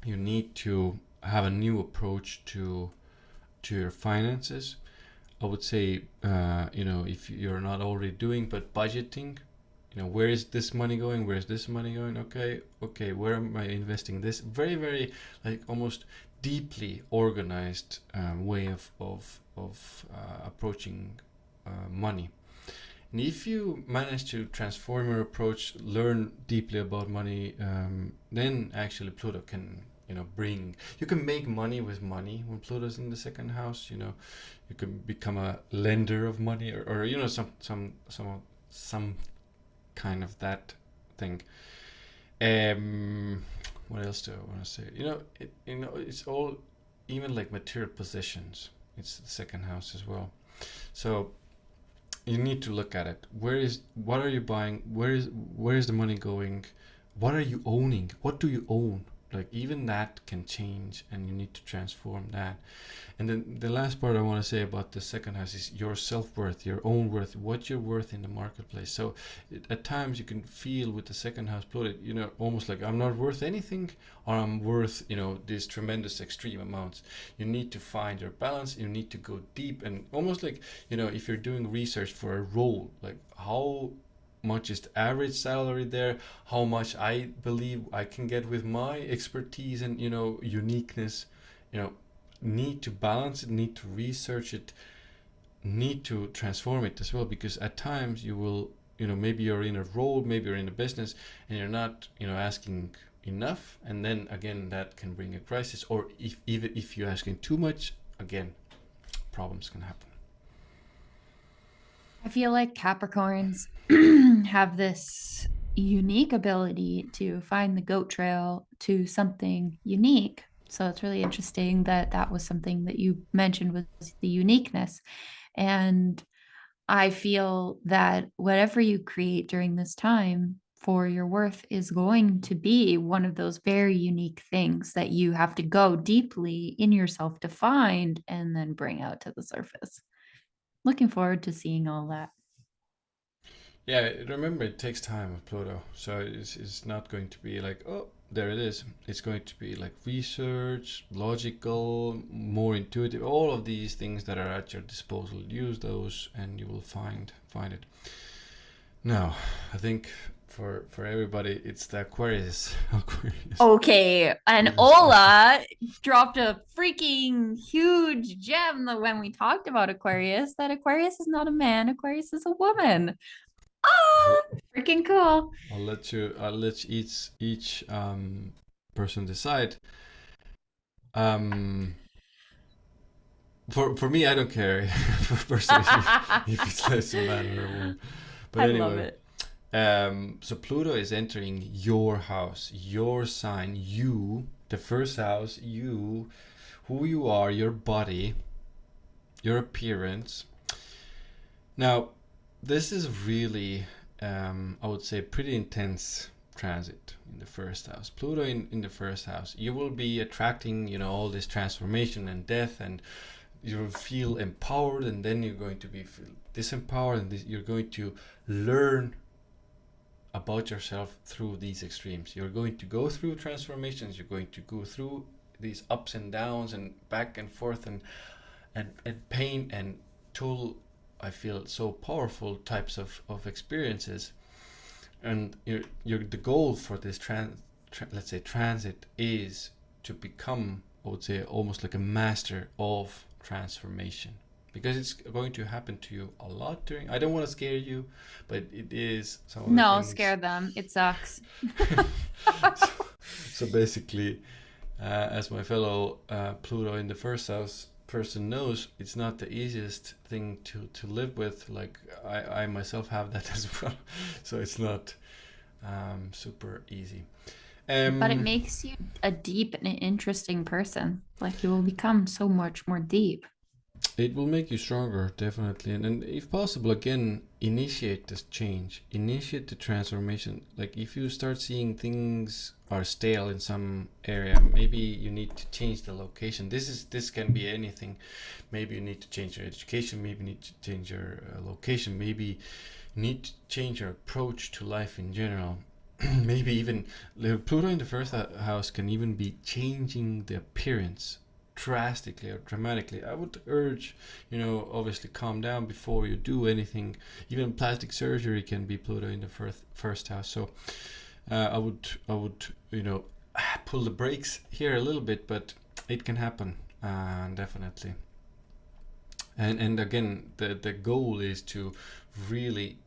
you need to have a new approach to your finances. I would say, if you're not already doing, but budgeting, where is this money going? Where is this money going? Okay, where am I investing this? Very, very like almost deeply organized way of approaching money. And if you manage to transform your approach, learn deeply about money, then actually Pluto can you can make money with money when Pluto's in the second house. You can become a lender of money, or some kind of that thing. What else do I want to say? It's all, even like material possessions. It's the second house as well. So you need to look at it. What are you buying? Where is the money going? What are you owning? What do you own? Like even that can change, and you need to transform that. And then the last part I want to say about the second house is your self-worth, your own worth, what you're worth in the marketplace. So at times you can feel with the second house Pluto, almost like I'm not worth anything, or I'm worth, these tremendous extreme amounts. You need to find your balance. You need to go deep, and almost like, if you're doing research for a role, like how much is the average salary there, how much I believe I can get with my expertise and uniqueness, need to balance it, need to research it, need to transform it as well, because at times you will, maybe you're in a role, maybe you're in a business, and you're not asking enough, and then again that can bring a crisis, or even if you're asking too much, again problems can happen. I feel like Capricorns have this unique ability to find the goat trail to something unique. So it's really interesting that that was something that you mentioned, was the uniqueness. And I feel that whatever you create during this time for your worth is going to be one of those very unique things that you have to go deeply in yourself to find and then bring out to the surface. Looking forward to seeing all that. Yeah, remember it takes time with Pluto, so it's not going to be like, oh, there it is. It's going to be like research, logical, more intuitive, all of these things that are at your disposal. Use those and you will find it. Now, I think for everybody, it's the Aquarius. Aquarius. Okay, and Ola dropped a freaking huge gem when we talked about Aquarius, that Aquarius is not a man, Aquarius is a woman. Oh, freaking cool. I'll let each person decide. For me, I don't care personally if it's less a man or a woman. But I anyway, love it. So Pluto is entering your house, your sign, you, the first house, you, who you are, your body, your appearance. Now, this is really, I would say, pretty intense transit in the first house. Pluto in the first house, you will be attracting, all this transformation and death, and you will feel empowered, and then you're going to be feel disempowered, and you're going to learn about yourself through these extremes. You're going to go through transformations, you're going to go through these ups and downs and back and forth and pain and total, I feel, so powerful types of experiences. And the goal for this let's say transit is to become, I would say, almost like a master of transformation, because it's going to happen to you a lot during. I don't want to scare you, but it is some of the No, things. scare them. It sucks. So basically, as my fellow Pluto in the first house person knows, it's not the easiest thing to live with. Like I myself have that as well, so it's not super easy. But it makes you a deep and interesting person. Like you will become so much more deep. It will make you stronger, definitely. And if possible, again, initiate this change, initiate the transformation. Like if you start seeing things are stale in some area, maybe you need to change the location. This can be anything. Maybe you need to change your education, maybe you need to change your location, maybe you need to change your approach to life in general. Maybe even Pluto in the first house can even be changing the appearance drastically or dramatically. I would urge, obviously calm down before you do anything. Even plastic surgery can be Pluto in the first house. So I would pull the brakes here a little bit, but it can happen, definitely. And again, the goal is to really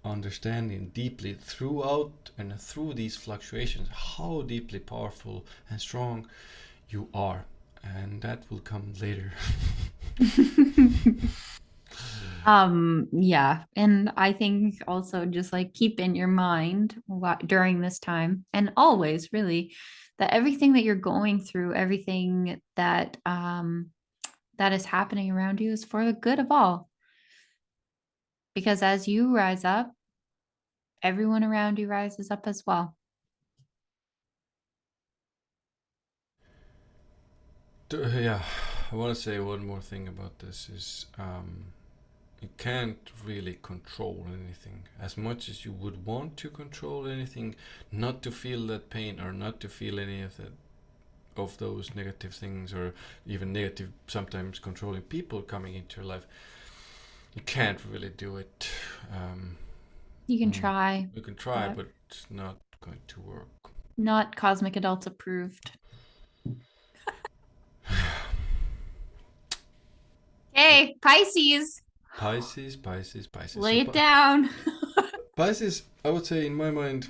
understanding deeply throughout and through these fluctuations how deeply powerful and strong you are, and that will come later. Yeah, and I think also just like keep in your mind during this time and always really that everything that you're going through, everything that that is happening around you is for the good of all. Because as you rise up, everyone around you rises up as well. Yeah, I want to say one more thing about this is you can't really control anything as much as you would want to control anything, not to feel that pain or not to feel any of that of those negative things or even negative sometimes controlling people coming into your life. You can't really do it. Um, You can try, you can try, but but it's not going to work. not cosmic adults approved. Okay, Pisces, Pisces, Pisces, Pisces. So lay it down. Pisces, I would say in my mind,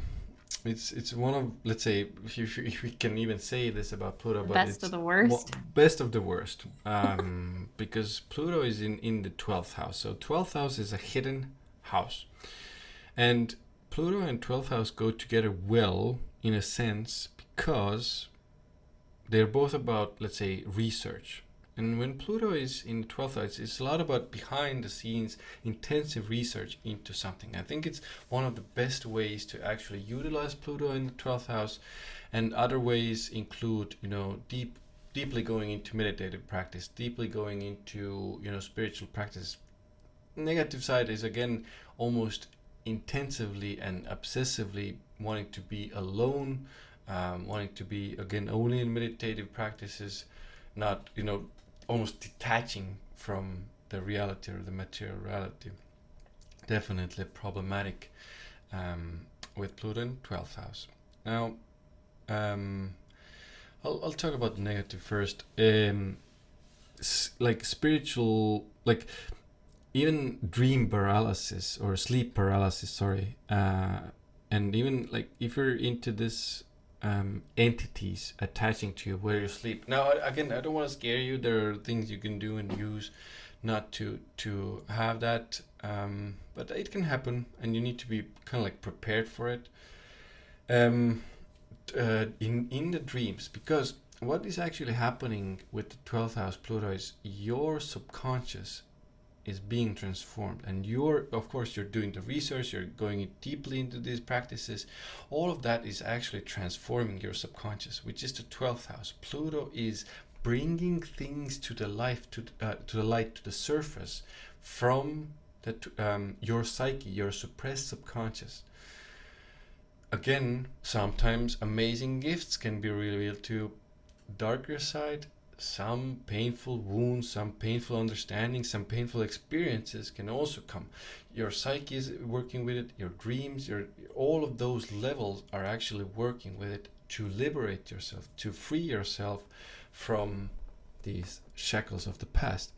it's one of, let's say, if we can even say this about Pluto, The but best of it's the worst. best of the worst, because Pluto is in the 12th house. So 12th house is a hidden house, and Pluto and 12th house go together well in a sense because they're both about, let's say, research. And when Pluto is in 12th house, it's a lot about behind the scenes intensive research into something. I think it's one of the best ways to actually utilize Pluto in the 12th house. And other ways include, deeply going into meditative practice, deeply going into, spiritual practice. Negative side is again almost intensively and obsessively wanting to be alone, wanting to be again only in meditative practices, not almost detaching from the reality or the material reality. Definitely problematic with Pluto in 12th house. Now, um, I'll talk about the negative first. Like spiritual, like even dream paralysis or sleep paralysis, sorry, and even like if you're into this entities attaching to you where you sleep. Now, again, I don't want to scare you. There are things you can do and use not to have that, but it can happen, and you need to be kind of like prepared for it. Um, in the dreams, because what is actually happening with the 12th house Pluto is your subconscious is being transformed, and you're, of course, you're doing the research, you're going deeply into these practices. All of that is actually transforming your subconscious, which is the 12th house. Pluto is bringing things to the light, to the light, to the surface from your psyche, your suppressed subconscious. Again, sometimes amazing gifts can be revealed to darker side. Some painful wounds, some painful understanding, some painful experiences can also come. Your psyche is working with it, your dreams, all of those levels are actually working with it to liberate yourself, to free yourself from these shackles of the past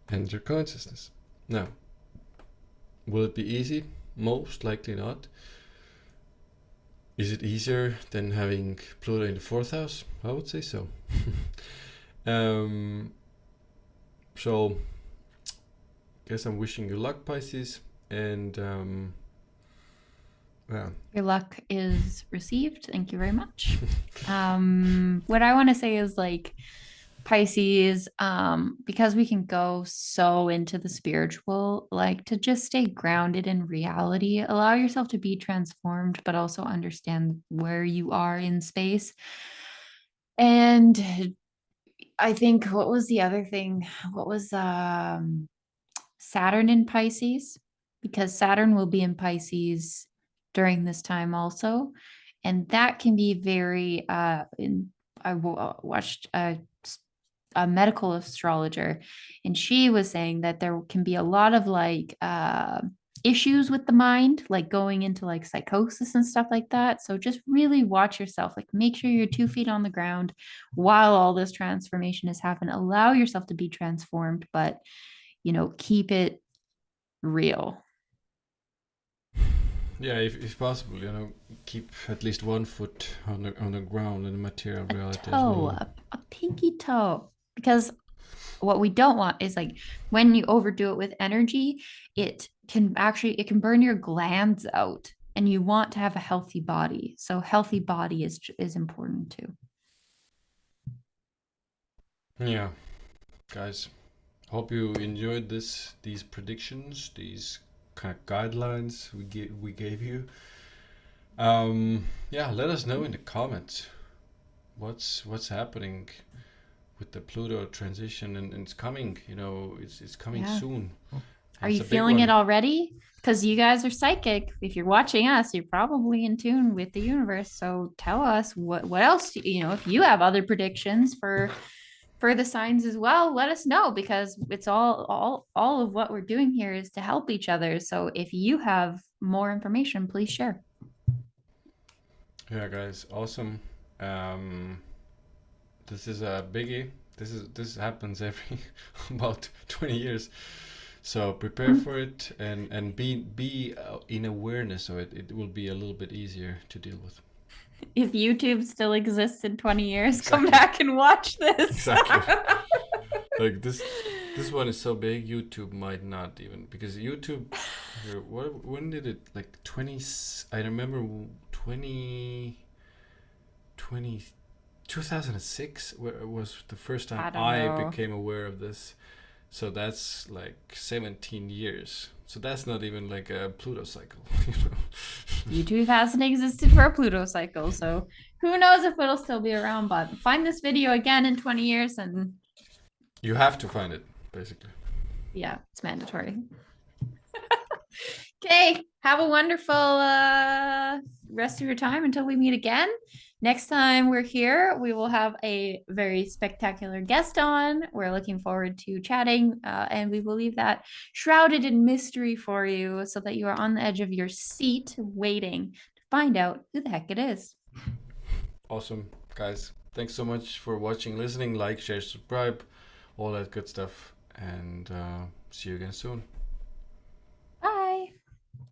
and your consciousness. Now, will it be easy? Most likely not. Is it easier than having Pluto in the 4th house? I would say so. um, so, guess I'm wishing you luck, Pisces, and yeah. Your luck is received. Thank you very much. What I want to say is like Pisces, because we can go so into the spiritual, like to just stay grounded in reality, allow yourself to be transformed, but also understand where you are in space. And I think what was the other thing? What was Saturn in Pisces? Because Saturn will be in Pisces during this time also. And that can be very watched a medical astrologer, and she was saying that there can be a lot of like issues with the mind, like going into like psychosis and stuff like that. So just really watch yourself, like make sure you're 2 feet on the ground while all this transformation is happening. Allow yourself to be transformed, but keep it real. Yeah, if possible, keep at least 1 foot on the ground in the material A reality as toe, well. a pinky toe, because What we don't want is like when you overdo it with energy, it can burn your glands out, and you want to have a healthy body. So healthy body is important too. Yeah, guys. Hope you enjoyed these predictions, these kind of guidelines we gave you. Yeah, let us know in the comments what's happening with the Pluto transition, and it's coming. It's coming Yeah. soon. Are It's you a big feeling it one. already? Because you guys are psychic. If you're watching us, you're probably in tune with the universe. So tell us what else, if you have other predictions for the signs as well, let us know, because it's all of what we're doing here is to help each other. So if you have more information, please share. Yeah, guys, awesome. Um, this is a biggie. This happens every about 20 years. So prepare for it, and be in awareness of it. It will be a little bit easier to deal with. If YouTube still exists in 20 years, come Exactly. back and watch this. Exactly. Like this one is so big, YouTube might not even, because YouTube. When did it, like 20? I remember 20 20 2006 was the first time I don't I know. became aware of this. So that's like 17 years. So that's not even like a Pluto cycle, you know. YouTube hasn't existed for a Pluto cycle, so who knows if it'll still be around. But find this video again in 20 years, and You have to find it, basically. yeah, it's mandatory. Okay, have a wonderful rest of your time until we meet again. Next time we're here, we will have a very spectacular guest on. We're looking forward to chatting, and we will leave that shrouded in mystery for you so that you are on the edge of your seat waiting to find out who the heck it is. Awesome, guys. Thanks so much for watching, listening, like, share, subscribe, all that good stuff. And see you again soon.